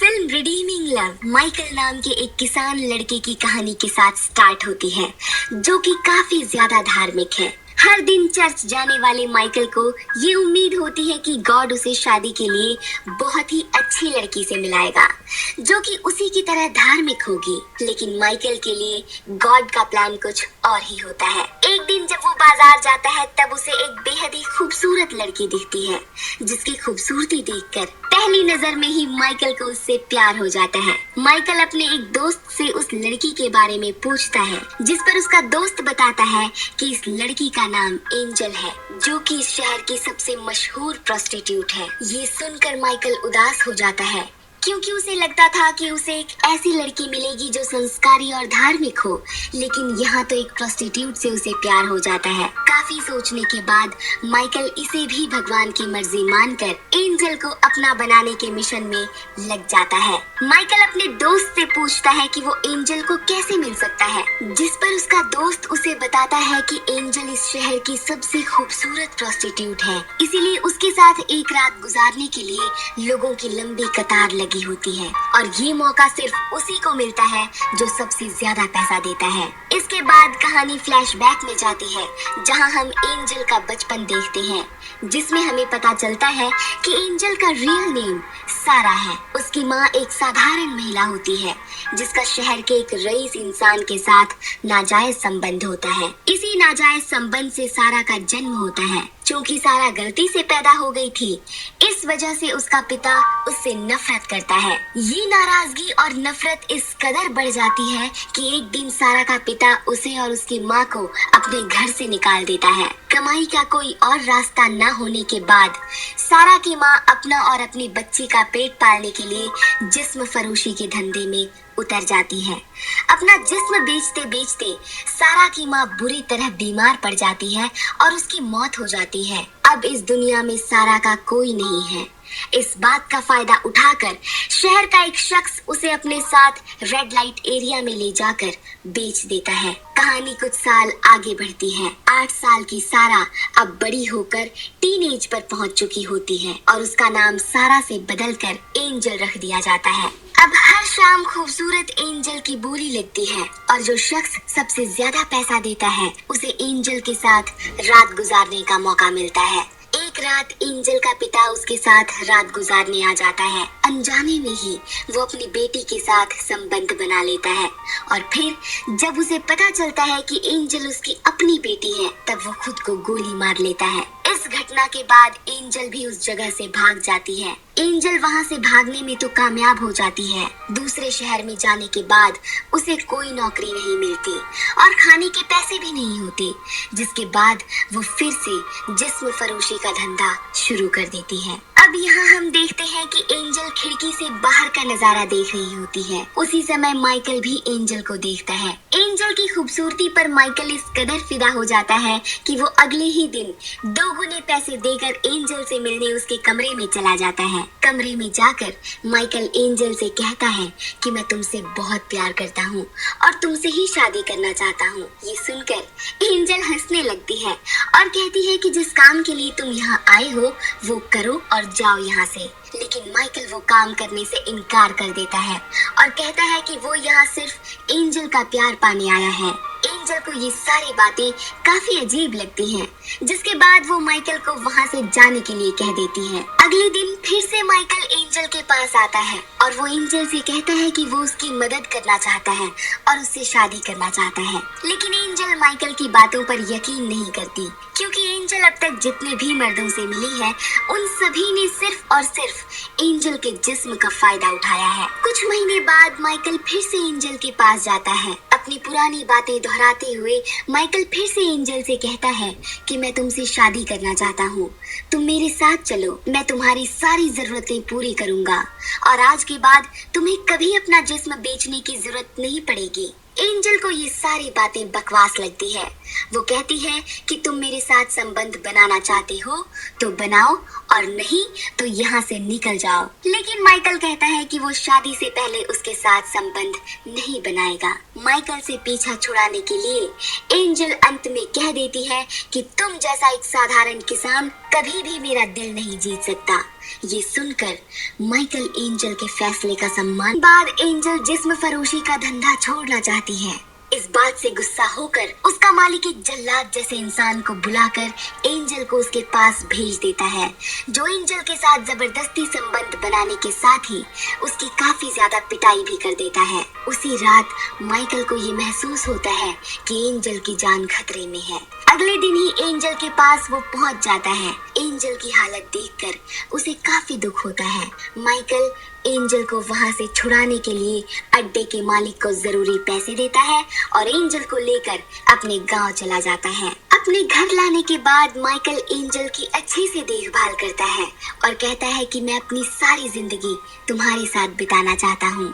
Film redeeming love Michael नाम के एक किसान लड़के की कहानी के साथ स्टार्ट होती है, जो कि काफी ज्यादा धार्मिक है। हर दिन चर्च जाने वाले माइकल को ये उम्मीद होती है कि गॉड उसे शादी के लिए बहुत ही अच्छी लड़की से मिलाएगा, जो कि उसी की तरह धार्मिक होगी। लेकिन माइकल के लिए गॉड का प्लान कुछ और ही होता है। एक दिन जब वो बाजार जाता है, तब उसे एक बेहद ही खूबसूरत लड़की दिखती है, जिसकी खूबसूरती देखकर पहली नजर में ही माइकल को उससे प्यार हो जाता है। माइकल अपने एक दोस्त से उस लड़की के बारे में पूछता है, जिस पर उसका दोस्त बताता है कि इस लड़की का नाम एंजल है, जो कि इस शहर की सबसे मशहूर प्रोस्टिट्यूट है। ये सुनकर माइकल उदास हो जाता है, क्योंकि उसे लगता था कि उसे एक ऐसी लड़की मिलेगी जो संस्कारी और धार्मिक हो, लेकिन यहाँ तो एक प्रोस्टिट्यूट से उसे प्यार हो जाता है। काफी सोचने के बाद माइकल इसे भी भगवान की मर्जी मानकर एंजल को अपना बनाने के मिशन में लग जाता है। माइकल अपने दोस्त से पूछता है कि वो एंजल को कैसे मिल सकता है, जिस पर उसका दोस्त उसे बताता है कि एंजल इस शहर की सबसे खूबसूरत प्रोस्टिट्यूट है, इसीलिए उसके साथ एक रात गुजारने के लिए लोगों की लंबी कतार लगी होती है, और ये मौका सिर्फ उसी को मिलता है जो सबसे ज्यादा पैसा देता है। इसके बाद कहानी फ्लैशबैक में जाती है, जहां हम एंजल का बचपन देखते हैं, जिसमें हमें पता चलता है कि एंजल का रियल नेम सारा है। उसकी माँ एक साधारण महिला होती है, जिसका शहर के एक रईस इंसान के साथ नाजायज संबंध होता है। इसी नाजायज संबंध से सारा का जन्म होता है। क्योंकि सारा गलती से पैदा हो गई थी, इस वजह से उसका पिता उससे नफरत करता है। ये नाराजगी और नफरत इस कदर बढ़ जाती है कि एक दिन सारा का पिता उसे और उसकी माँ को अपने घर से निकाल देता है। कमाई का कोई और रास्ता न होने के बाद सारा की माँ अपना और अपनी बच्ची का पेट पालने के लिए जिस्म फरोशी के धंधे में उतर जाती है। अपना जिस्म बेचते बेचते सारा की माँ बुरी तरह बीमार पड़ जाती है और उसकी मौत हो जाती है। अब इस दुनिया में सारा का कोई नहीं है। इस बात का फायदा उठाकर शहर का एक शख्स उसे अपने साथ रेड लाइट एरिया में ले जाकर बेच देता है। कहानी कुछ साल आगे बढ़ती है। 8 साल की सारा अब बड़ी होकर टीनेज पर पहुंच चुकी होती है, और उसका नाम सारा से बदलकर एंजल रख दिया जाता है। अब हर शाम खूबसूरत एंजल की बोली लगती है, और जो शख्स सबसे ज्यादा पैसा देता है, उसे एंजल के साथ रात गुजारने का मौका मिलता है। एक रात एंजल का पिता उसके साथ रात गुजारने आ जाता है। अनजाने में ही वो अपनी बेटी के साथ संबंध बना लेता है, और फिर जब उसे पता चलता है कि एंजल उसकी अपनी बेटी है, तब वो खुद को गोली मार लेता है। इस घटना के बाद एंजल भी उस जगह से भाग जाती है। एंजल वहाँ से भागने में तो कामयाब हो जाती है। दूसरे शहर में जाने के बाद उसे कोई नौकरी नहीं मिलती और खाने के पैसे भी नहीं होते, जिसके बाद वो फिर से जिस्म फरोशी का धंधा शुरू कर देती है। अब यहाँ हम देखते हैं कि एंजल खिड़की से बाहर का नजारा देख रही होती है। उसी समय माइकल भी एंजल को देखता है। एंजल की खूबसूरती पर माइकल इस कदर फिदा हो जाता है कि वो अगले ही दिन 2 गुने पैसे देकर एंजल से मिलने उसके कमरे में चला जाता है। कमरे में जाकर माइकल एंजल से कहता है कि मैं तुमसे बहुत प्यार करता हूँ और तुमसे ही शादी करना चाहता हूँ। ये सुनकर एंजल हंसने लगती है और कहती है कि जिस काम के लिए तुम यहाँ आए हो वो करो और जाओ यहाँ से। लेकिन माइकल वो काम करने से इनकार कर देता है और कहता है कि वो यहाँ सिर्फ एंजल का प्यार पाने आया है। एंजल को ये सारी बातें काफी अजीब लगती हैं, जिसके बाद वो माइकल को वहाँ से जाने के लिए कह देती है। अगले दिन फिर से माइकल एंजल के पास आता है और वो एंजल से कहता है कि वो उसकी मदद करना चाहता है और उससे शादी करना चाहता है। लेकिन एंजल माइकल की बातों पर यकीन नहीं करती, क्योंकि एंजल अब तक जितने भी मर्दों से मिली है, उन सभी ने सिर्फ और सिर्फ एंजल के जिस्म का फायदा उठाया है। कुछ महीने बाद माइकल फिर से एंजल के पास जाता है। अपनी पुरानी बातें दोहराते हुए माइकल फिर से एंजल से कहता है कि मैं तुमसे शादी करना चाहता हूँ, तुम मेरे साथ चलो, मैं तुम्हारी सारी जरूरतें पूरी करूँगा और आज के बाद तुम्हें कभी अपना जिस्म बेचने की जरूरत नहीं पड़ेगी। एंजल को ये सारी बातें बकवास लगती है। वो कहती है कि तुम मेरे साथ संबंध बनाना चाहते हो तो बनाओ, और नहीं तो यहाँ से निकल जाओ। लेकिन माइकल कहता है कि वो शादी से पहले उसके साथ संबंध नहीं बनाएगा। माइकल से पीछा छुड़ाने के लिए एंजल अंत में कह देती है कि तुम जैसा एक साधारण किसान कभी भी मेरा दिल नहीं जीत सकता। ये सुनकर माइकल एंजल के फैसले का सम्मान बाद एंजल जिस्म फरोशी का धंधा छोड़ना चाहती है। इस बात से गुस्सा होकर उसका मालिक एक जल्लाद जैसे इंसान को बुलाकर एंजल को उसके पास भेज देता है, जो एंजल के साथ जबरदस्ती संबंध बनाने के साथ ही उसकी काफी ज्यादा पिटाई भी कर देता है। उसी रात माइकल को ये महसूस होता है कि एंजल की जान खतरे में है। अगले दिन ही एंजल के पास वो पहुंच जाता है। एंजल की हालत देखकर उसे काफी दुख होता है। माइकल एंजल को वहां से छुड़ाने के लिए अड्डे के मालिक को जरूरी पैसे देता है और एंजल को लेकर अपने गांव चला जाता है। अपने घर लाने के बाद माइकल एंजल की अच्छे से देखभाल करता है और कहता है कि मैं अपनी सारी जिंदगी तुम्हारे साथ बिताना चाहता हूँ।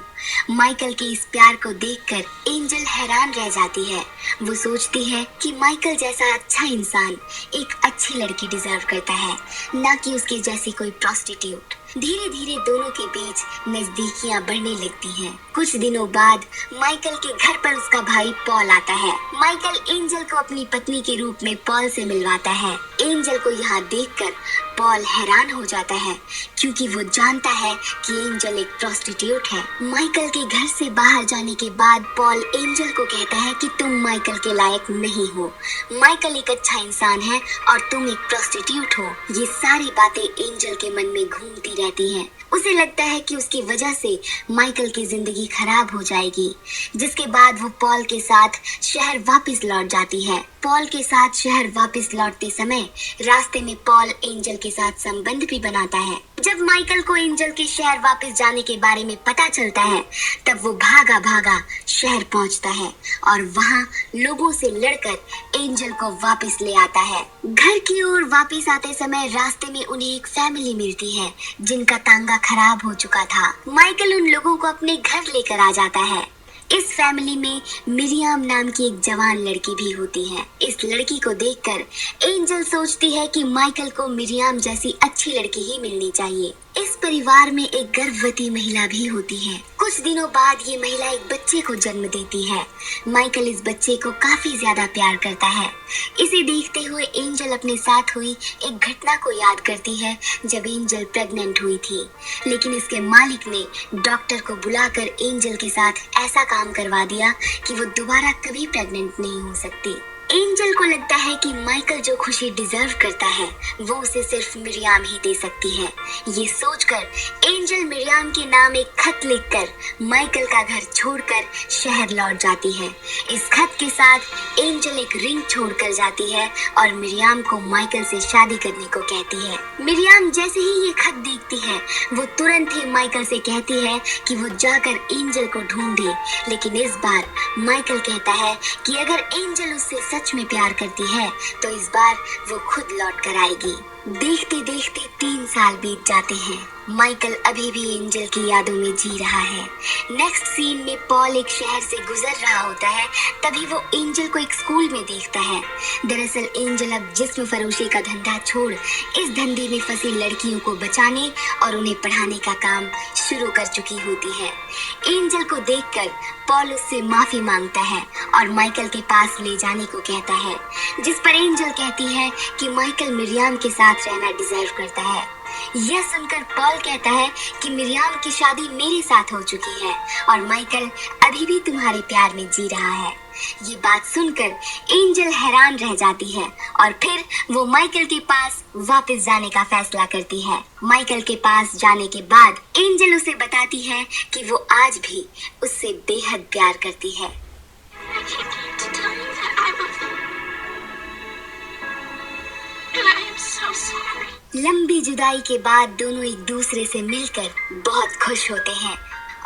माइकल के इस प्यार को देखकर एंजल हैरान रह जाती है। वो सोचती है कि माइकल जैसा अच्छा इंसान एक अच्छी लड़की डिजर्व करता है, ना कि उसके जैसी कोई प्रोस्टिट्यूट। धीरे धीरे दोनों के बीच नजदीकियां बढ़ने लगती हैं। कुछ दिनों बाद माइकल के घर पर उसका भाई पॉल आता है। माइकल एंजल को अपनी पत्नी के रूप में पॉल से मिलवाता है। एंजल को यहाँ देखकर पॉल हैरान हो जाता है, क्योंकि वो जानता है कि एंजल एक प्रोस्टिट्यूट है। माइकल के घर से बाहर जाने के बाद पॉल एंजल को कहता है कि तुम माइकल के लायक नहीं हो। माइकल एक अच्छा इंसान है और तुम एक प्रोस्टिट्यूट हो। ये सारी बातें एंजल के मन में घूमती रहती हैं। उसे लगता है कि उसकी वजह से माइकल की जिंदगी खराब हो जाएगी, जिसके बाद वो पॉल के साथ शहर वापस लौट जाती है। पॉल के साथ शहर वापस लौटते समय रास्ते में पॉल एंजल के साथ संबंध भी बनाता है। जब माइकल को एंजल के शहर वापस जाने के बारे में पता चलता है, तब वो भागा भागा शहर पहुंचता है और वहां लोगों से लड़कर एंजल को वापस ले आता है। घर की ओर वापस आते समय रास्ते में उन्हें एक फैमिली मिलती है जिनका तांगा खराब हो चुका था। माइकल उन लोगों को अपने घर लेकर आ जाता है। इस फैमिली में मिरियाम नाम की एक जवान लड़की भी होती है। इस लड़की को देखकर एंजल सोचती है कि माइकल को मिरियाम जैसी अच्छी लड़की ही मिलनी चाहिए। इस परिवार में एक गर्भवती महिला भी होती है। कुछ दिनों बाद ये महिला एक बच्चे को जन्म देती है। माइकल इस बच्चे को काफी ज्यादा प्यार करता है। इसे देखते हुए एंजल अपने साथ हुई एक घटना को याद करती है जब एंजल प्रेग्नेंट हुई थी, लेकिन इसके मालिक ने डॉक्टर को बुलाकर एंजल के साथ ऐसा काम करवा दिया कि वो दोबारा कभी प्रेग्नेंट नहीं हो सकती। एंजल को लगता है कि माइकल जो खुशी डिजर्व करता है वो उसे सिर्फ मिरियाम ही दे सकती है। ये सोचकर एंजल मिरियाम के नाम एक खत लिखकर माइकल का घर छोड़कर शहर लौट जाती है। इस खत के साथ एंजल एक रिंग छोड़कर जाती है और मिरियाम को माइकल से शादी करने को कहती है। मिरियाम जैसे ही ये खत देखती है, वो तुरंत ही माइकल से कहती है कि वो जाकर एंजल को ढूंढे, लेकिन इस बार माइकल कहता है कि अगर एंजल उससे सच में प्यार करती है तो इस बार वो खुद लौट कर आएगी। देखते देखते 3 साल बीत जाते हैं। माइकल अभी भी एंजल की यादों में जी रहा है। नेक्स्ट सीन में पॉल एक शहर से गुजर रहा होता है, तभी वो एंजल को एक स्कूल में देखता है। दरअसल एंजल अब जिस्म फरोशी का धंधा छोड़ इस धंधे में फंसी लड़कियों को बचाने और उन्हें पढ़ाने का काम शुरू कर चुकी होती है। एंजल को देखकर पॉल उससे माफी मांगता है और माइकल के पास ले जाने को कहता है, जिस पर एंजल कहती है कि माइकल मिरियाम के साथ रहना डिजर्व करता है। यह सुनकर पॉल कहता है कि मिरियाम की शादी मेरे साथ हो चुकी है और माइकल अभी भी तुम्हारे प्यार में जी रहा है। ये बात सुनकर एंजल हैरान रह जाती है और फिर वो माइकल के पास वापस जाने का फैसला करती है। माइकल के पास जाने के बाद एंजल उसे बताती है कि वो आज भी उससे बेहद प्यार करती है। लंबी जुदाई के बाद दोनों एक दूसरे से मिलकर बहुत खुश होते हैं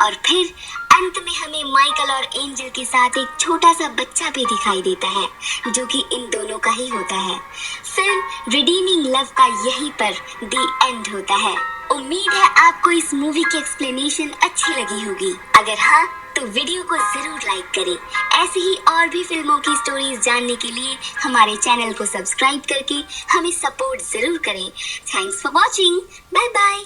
और फिर अंत में हमें माइकल और एंजल के साथ एक छोटा सा बच्चा भी दिखाई देता है, जो कि इन दोनों का ही होता है। फिल्म रिडीमिंग लव का यहीं पर द एंड होता है। उम्मीद है आपको इस मूवी की एक्सप्लेनेशन अच्छी लगी होगी। अगर हाँ तो वीडियो को जरूर लाइक करें। ऐसे ही और भी फिल्मों की स्टोरीज जानने के लिए हमारे चैनल को सब्सक्राइब करके हमें सपोर्ट जरूर करें। Thanks for watching. Bye bye.